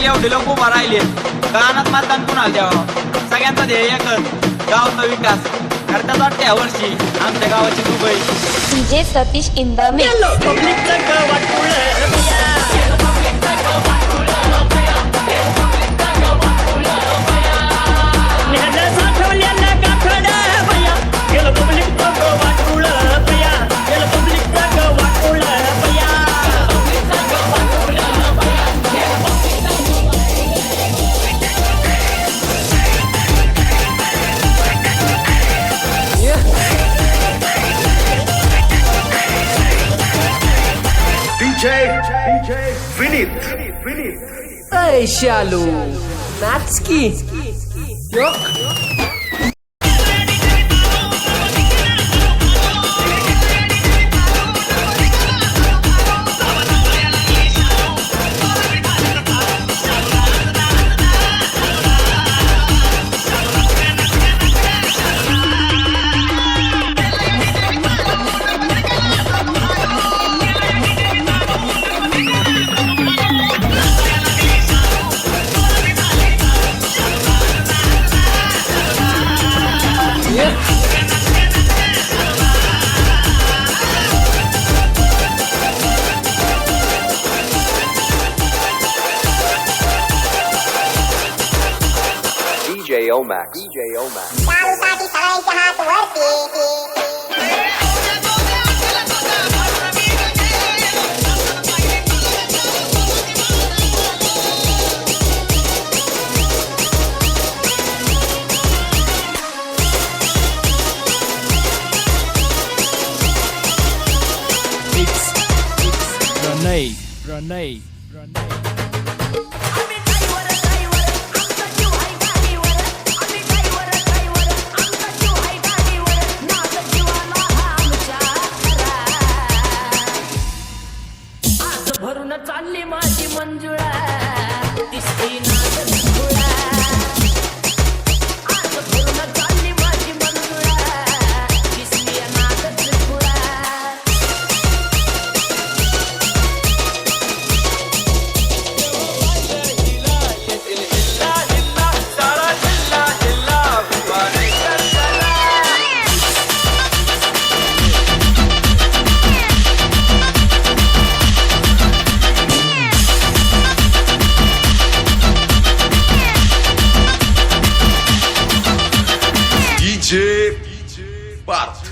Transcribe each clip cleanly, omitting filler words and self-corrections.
एवढे लोक उभा राहिले गावात मतदान कुणाला द्यावं सगळ्यांचा ध्येय एकच गावचा विकास करतात वाटते यावर्षी आमच्या गावाची Dubai DJ Satish in the mix DJ Vinit. Hey Shalu, Natsuki. Yok. DJ Omax. DJ Omax. Salutati sarayanच्या हात वरती Pranay. भरून चालली माझी मंजुळा दिसती नाच झुळा आज भरून चालली माझी मंजुळा दिसती नाच झुळा DJ Bat.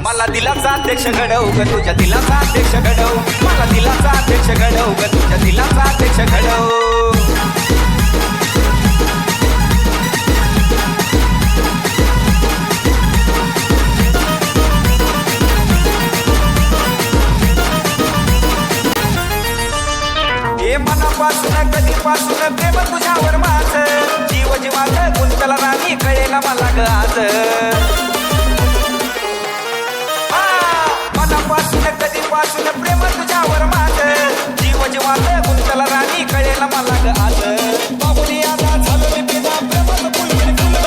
मला दिलाचा अध्यक्ष घडव ग तुझ्या दिलाचा अध्यक्ष घडव मला दिलाचा अध्यक्ष घडव ग तुझ्या दिलाचा अध्यक्ष घडव हे मनापासून कधीपासून प्रेम तुझ्यावर माझं जीव जीवाचं गुंतला राणी कळेला मला ग आज मनापासून कधीपासून प्रेम तुझ्यावर माझं जीव जीवाचं गुंतला राणी कळेला मला ग आज बाबुली आता झालं मी पिता प्रेमाचं फुलबिल फुललं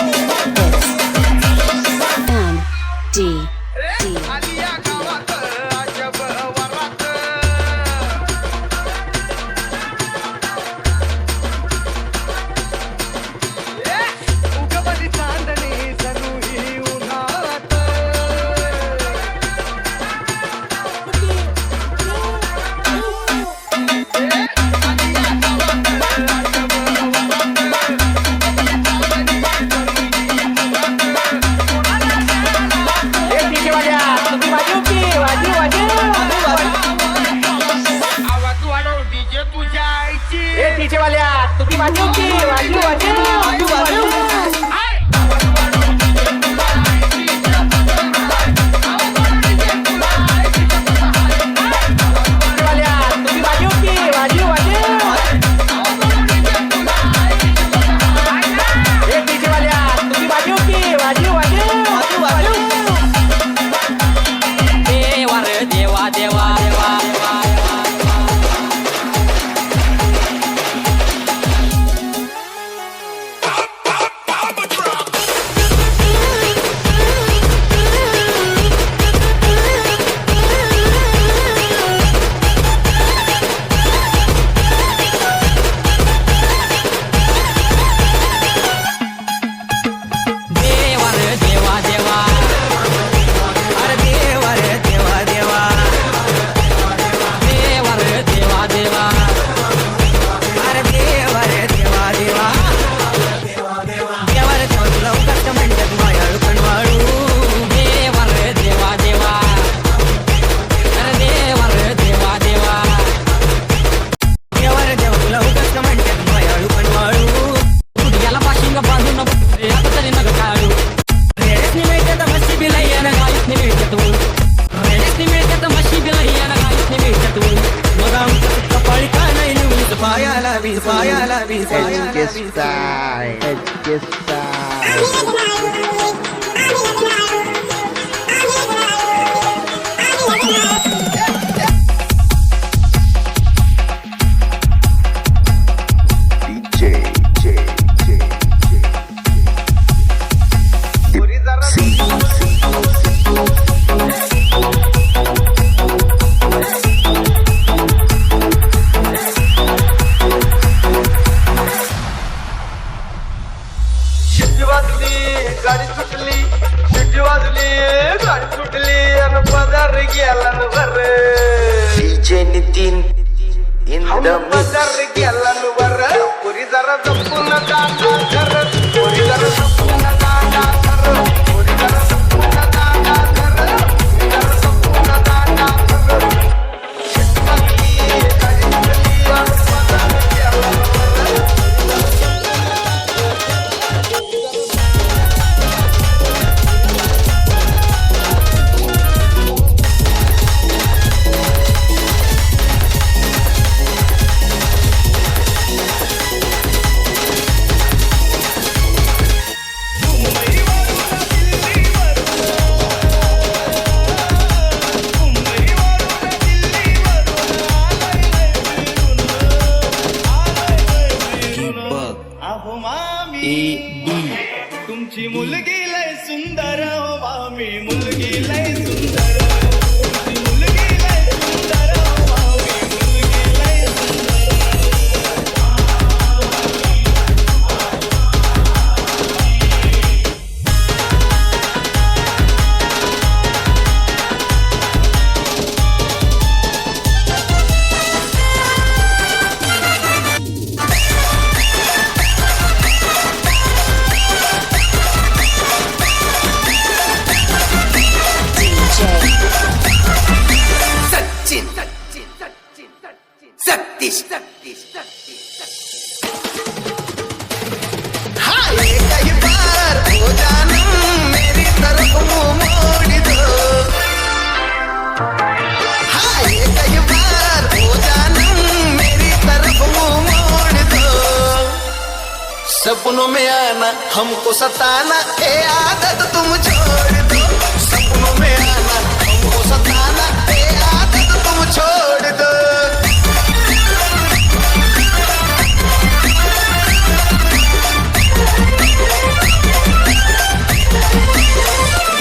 सपनों में आना हमको सताना ए आदत तुम छोड़ दो सपनों में आना हमको सताना ए आदत तुम छोड़ दो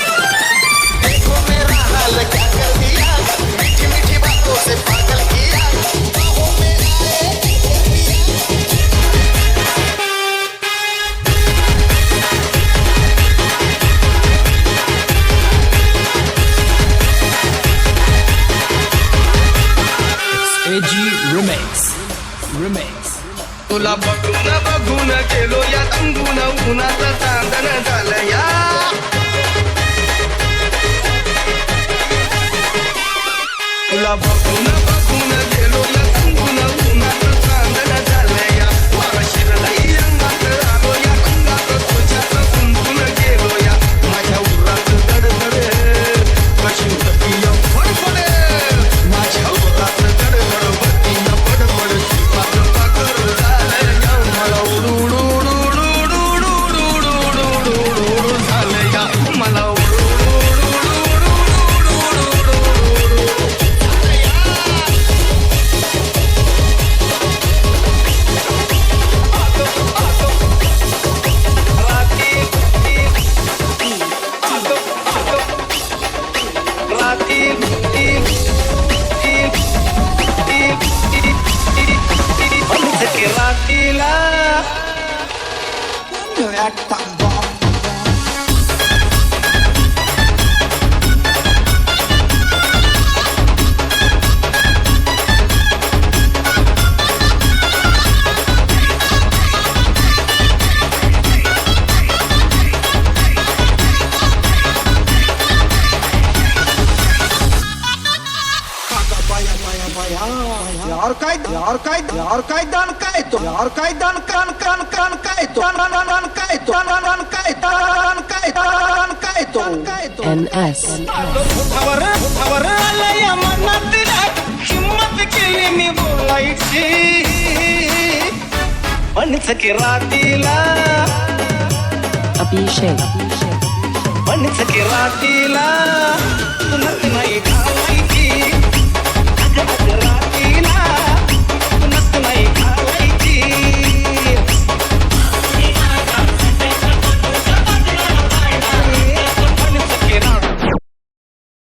देखो मेरा हाल क्या कर दिया मीठी मीठी बातों से पागल किया बाहों में आए AG Remix. तुला बघून बघून गेलो या तंबून उन्हाचं चांदण झालं या तुला बघून बघून गेलो या तंबून उन्हाचं चांदण झालं या शिरलाई अंगात आलो या अंगात तुझ्याच गुंतून गेलो या माझ्या उरात धडधड कशी होती या फडफड माझ्या उरात धडधड होती या फडफड पाकर पाकर झालं या मला उडू झालं या मला यार काय दान काय तो यार काय दान कान कान कान काय तो दान काय तो दान काय दान काय दान काय तो NS. उठावर आलं या मनातील हिम्मत केली मी बोलायची म्हणच की रातीला Abhishek. म्हणच की रातीला तुला नाही